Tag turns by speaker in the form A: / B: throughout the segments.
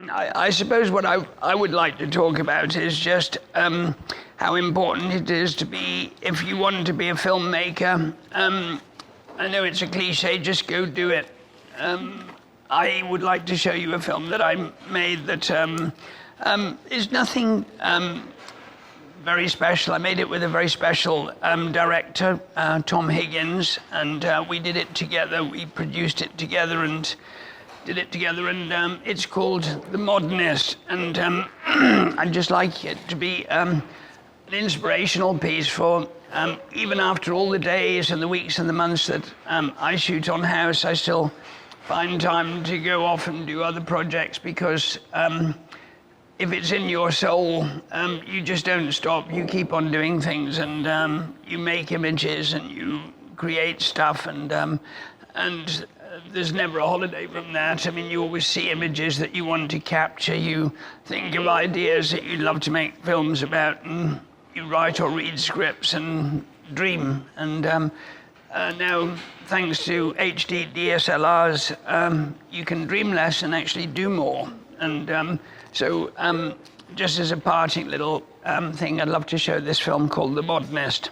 A: I suppose what I would like to talk about is just how important it is to be, if you want to be a filmmaker, I know it's a cliche, just go do it. I would like to show you a film that I made that is nothing very special. I made it with a very special director, Tom Higgins, and we did it together. We produced it together and did it together, and it's called The Modernist, and I'd just like it to be an inspirational piece for even after all the days and the weeks and the months that I shoot on house, I still find time to go off and do other projects, because if it's in your soul, you just don't stop. You keep on doing things, and you make images and you create stuff, and there's never a holiday from that. I mean, you always see images that you want to capture. You think of ideas that you'd love to make films about, and you write or read scripts and dream. And now, thanks to HD DSLRs, you can dream less and actually do more. And so, just as a parting little thing, I'd love to show this film called The Modernist.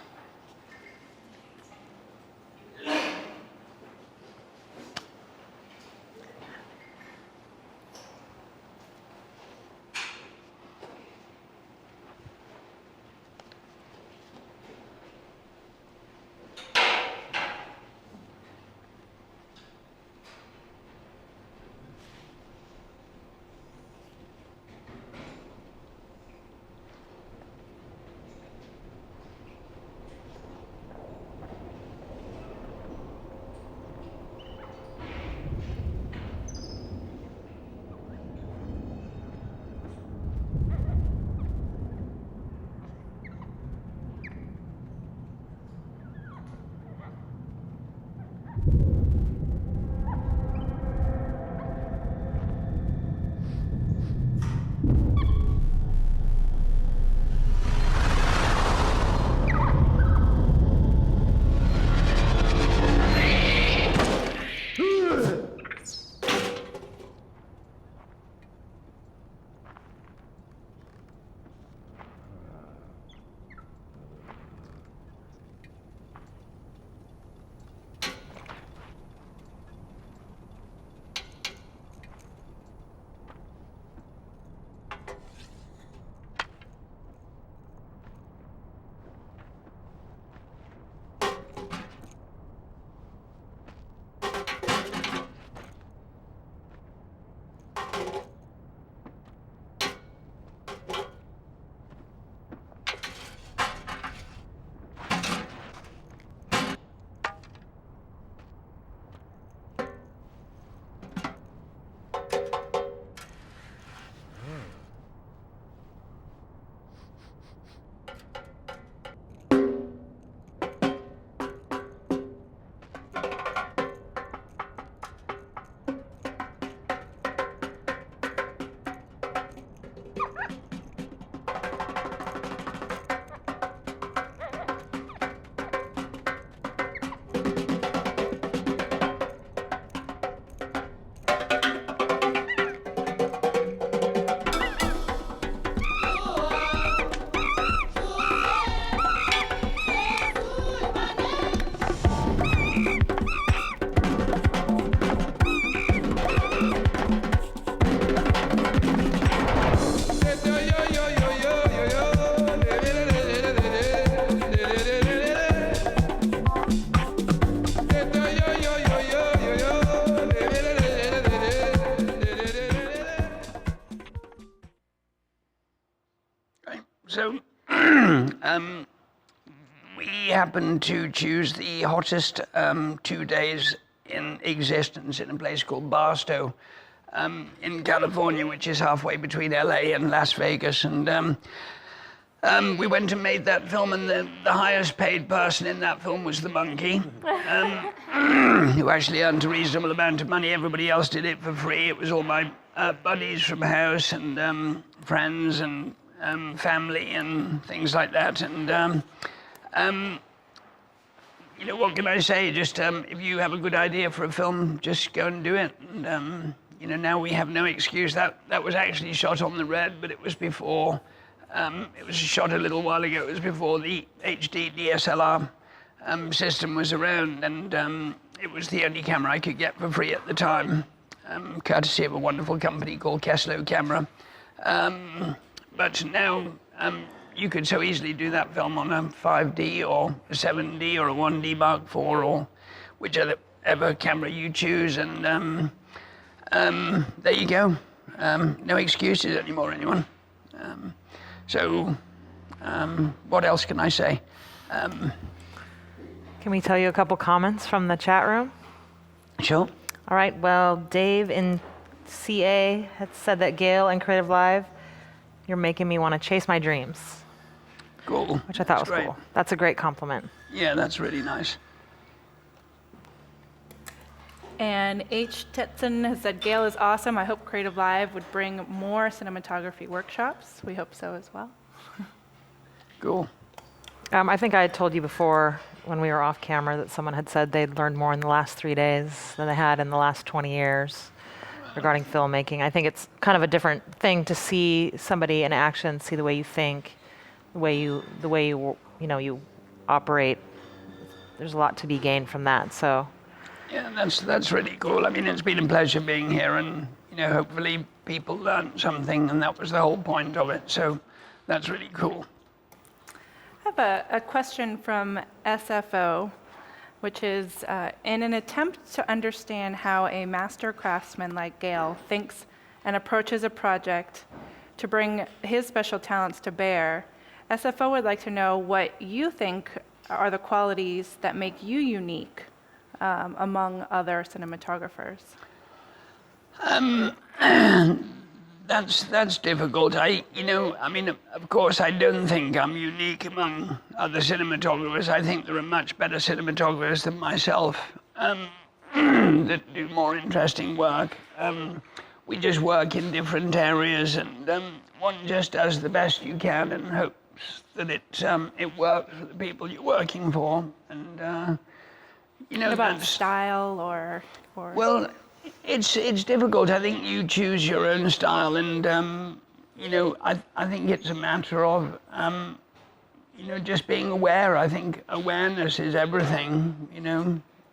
A: So, we happened to choose the hottest 2 days in existence in a place called Barstow in California, which is halfway between LA and Las Vegas. And we went and made that film, and the highest paid person in that film was the monkey, who actually earned a reasonable amount of money. Everybody else did it for free. It was all my buddies from house and friends and family and things like that. And you know, what can I say? Just if you have a good idea for a film, just go and do it. And now we have no excuse. That was actually shot on the Red, but it was before. It was shot a little while ago. It was before the HD DSLR system was around, and it was the only camera I could get for free at the time, courtesy of a wonderful company called Keslow Camera. But now you could so easily do that film on a 5D or a 7D or a 1D Mark IV or whichever camera you choose, and there you go. No excuses anymore, anyone. So what else can I say?
B: Can we tell you a couple comments from the chat room?
A: Sure.
B: All right, well, Dave in CA had said that Gail and Creative Live, you're making me want to chase my dreams.
A: Cool.
B: Which I thought was
A: great.
B: cool. That's a great compliment.
A: Yeah, that's really nice.
C: And H. Tetson has said, Gail is awesome. I hope Creative Live would bring more cinematography workshops. We hope so as well.
A: Cool.
B: I think I had told you before when we were off camera that someone had said they'd learned more in the last 3 days than they had in the last 20 years regarding filmmaking. I think it's kind of a different thing to see somebody in action, see the way you think, the way you operate. There's a lot to be gained from that. So.
A: Yeah, that's really cool. I mean, it's been a pleasure being here, and hopefully people learned something, and that was the whole point of it. So that's really cool.
C: I have a question from SFO, which is, in an attempt to understand how a master craftsman like Gail thinks and approaches a project to bring his special talents to bear, SFO would like to know what you think are the qualities that make you unique among other cinematographers.
A: That's difficult. Of course, I don't think I'm unique among other cinematographers. I think there are much better cinematographers than myself that do more interesting work. We just work in different areas, and one just does the best you can and hopes that it works for the people you're working for. And
C: what about style or?
A: Well, it's difficult. I think you choose your own style, and I think it's a matter of just being aware. I think awareness is everything,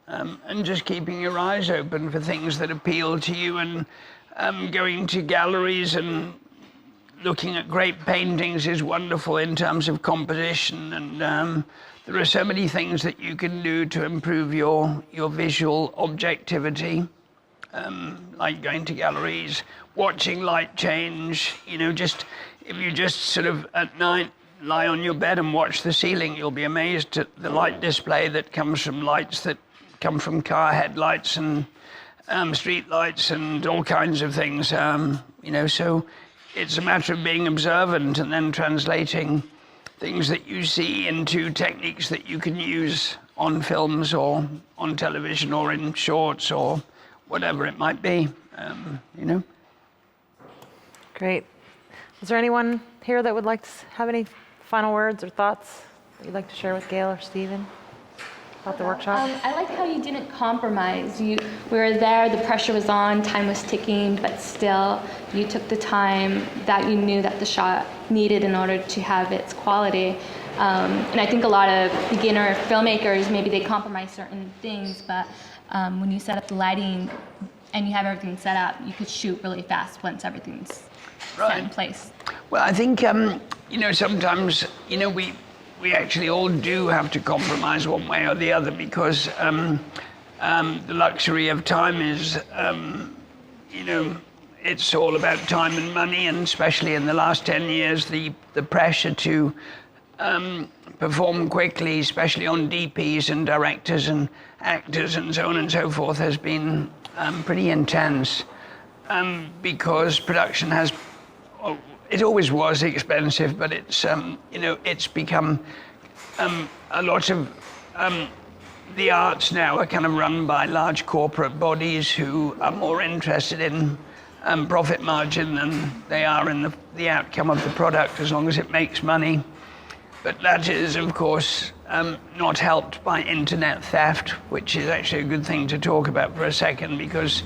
A: and just keeping your eyes open for things that appeal to you, and going to galleries and looking at great paintings is wonderful in terms of composition, and there are so many things that you can do to improve your visual objectivity. Like going to galleries, watching light change, if you just sort of at night lie on your bed and watch the ceiling, you'll be amazed at the light display that comes from lights that come from car headlights and street lights and all kinds of things, so it's a matter of being observant and then translating things that you see into techniques that you can use on films or on television or in shorts or whatever it might be,
B: Great. Is there anyone here that would like to have any final words or thoughts that you'd like to share with Gail or Stephen about the workshop?
D: I like how you didn't compromise. We were there, the pressure was on, time was ticking, but still you took the time that you knew that the shot needed in order to have its quality. And I think a lot of beginner filmmakers, maybe they compromise certain things, but when you set up the lighting and you have everything set up, you could shoot really fast once everything's set in place.
A: Well, I think, sometimes, we actually all do have to compromise one way or the other, because the luxury of time is, it's all about time and money, and especially in the last 10 years, the pressure to perform quickly, especially on DPs and directors and actors and so on and so forth, has been pretty intense, because production has, it always was expensive, but it's it's become a lot of the arts now are kind of run by large corporate bodies who are more interested in profit margin than they are in the outcome of the product, as long as it makes money. But that is, of course, not helped by internet theft, which is actually a good thing to talk about for a second, because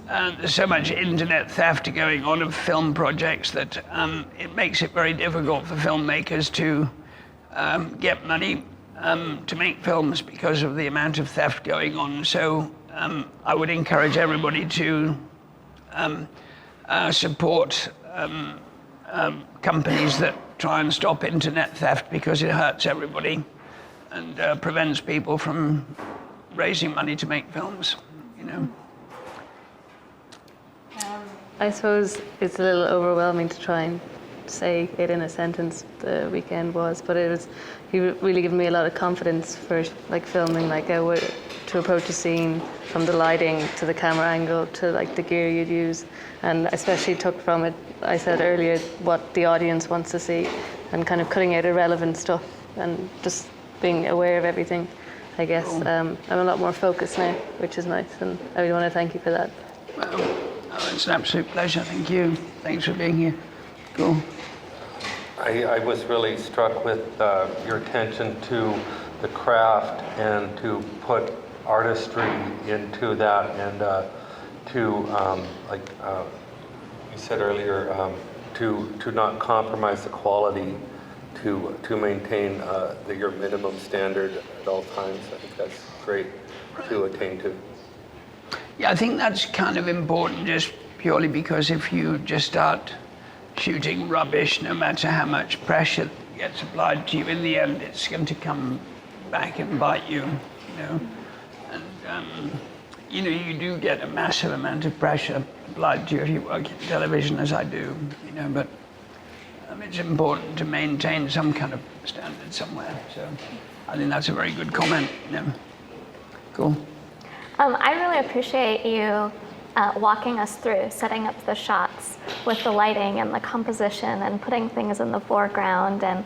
A: there's so much internet theft going on of film projects that it makes it very difficult for filmmakers to get money to make films because of the amount of theft going on. So I would encourage everybody to support companies that try and stop internet theft, because it hurts everybody and prevents people from raising money to make films, you know.
E: I suppose it's a little overwhelming to try and say it in a sentence. The weekend was, but he really gave me a lot of confidence for like filming, like to approach a scene, from the lighting to the camera angle to like the gear you'd use, and especially took from it, I said earlier, what the audience wants to see, and kind of cutting out irrelevant stuff and just being aware of everything. I guess I'm a lot more focused now, which is nice, and I really want to thank you for that.
A: Well, it's an absolute pleasure. Thank you. Thanks for being here. Cool.
F: I was really struck with your attention to the craft and to put artistry into that, and like you said earlier, to not compromise the quality, to maintain your minimum standard at all times. I think that's great to attain to.
A: Yeah, I think that's kind of important, just purely because if you just start shooting rubbish, no matter how much pressure gets applied to you, in the end it's going to come back and bite you, you know. And you know, you do get a massive amount of pressure applied to you if you work in television, as I do, you know, but it's important to maintain some kind of standard somewhere. So I think that's a very good comment, you know. Cool.
G: I really appreciate you walking us through setting up the shots with the lighting and the composition and putting things in the foreground, and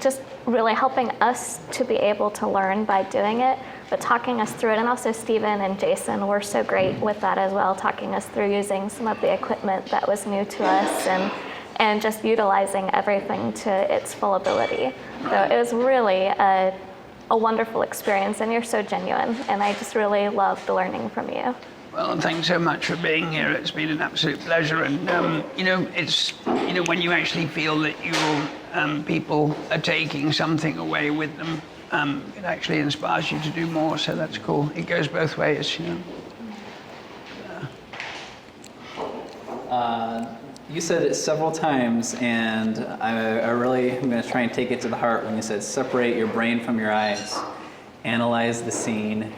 G: just really helping us to be able to learn by doing it, but talking us through it. And also Stephen and Jason were so great with that as well, talking us through using some of the equipment that was new to us, and just utilizing everything to its full ability. So it was really a wonderful experience, and you're so genuine, and I just really loved learning from you.
A: Well, thanks so much for being here. It's been an absolute pleasure, and you know, it's, you know, when you actually feel that your people are taking something away with them, it actually inspires you to do more. So that's cool. It goes both ways, you know.
H: You said it several times, and I'm going to try and take it to the heart when you said separate your brain from your eyes, analyze the scene,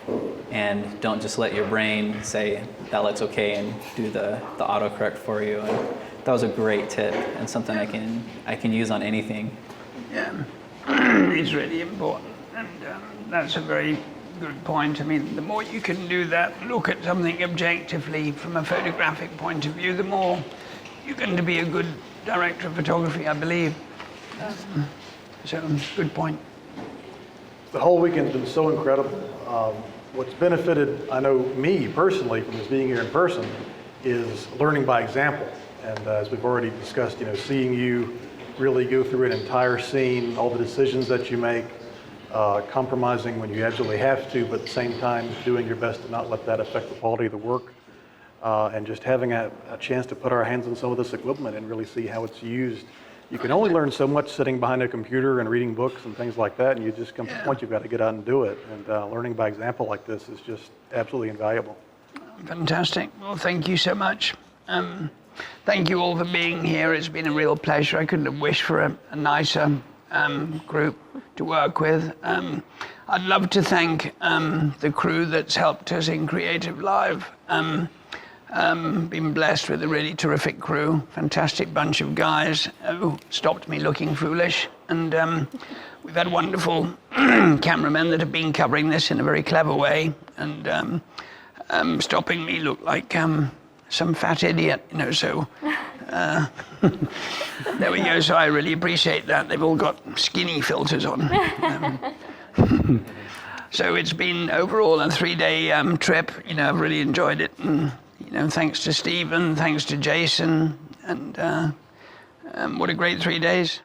H: and don't just let your brain say that looks okay and do the autocorrect for you. And that was a great tip and something I can use on anything.
A: Yeah, it's really important, and that's a very good point. I mean, the more you can do that, look at something objectively from a photographic point of view, the more you're going to be a good director of photography, I believe. So, good point.
I: The whole weekend's been so incredible. What's benefited, I know me personally, from just being here in person, is learning by example. And as we've already discussed, you know, seeing you really go through an entire scene, all the decisions that you make, compromising when you absolutely have to, but at the same time doing your best to not let that affect the quality of the work. And just having a chance to put our hands on some of this equipment and really see how it's used. You can only learn so much sitting behind a computer and reading books and things like that, and you just come to the point you've got to get out and do it. And learning by example like this is just absolutely invaluable.
A: Fantastic. Well, thank you so much. Thank you all for being here. It's been a real pleasure. I couldn't have wished for a nicer group to work with. I'd love to thank the crew that's helped us in Creative Live. Been blessed with a really terrific crew, fantastic bunch of guys who stopped me looking foolish. And we've had wonderful cameramen that have been covering this in a very clever way and stopping me look like some fat idiot, you know, so there we go. So I really appreciate that. They've all got skinny filters on. So it's been overall a 3-day trip. You know, I've really enjoyed it. And, you know, thanks to Stephen, thanks to Jason, and what a great 3 days.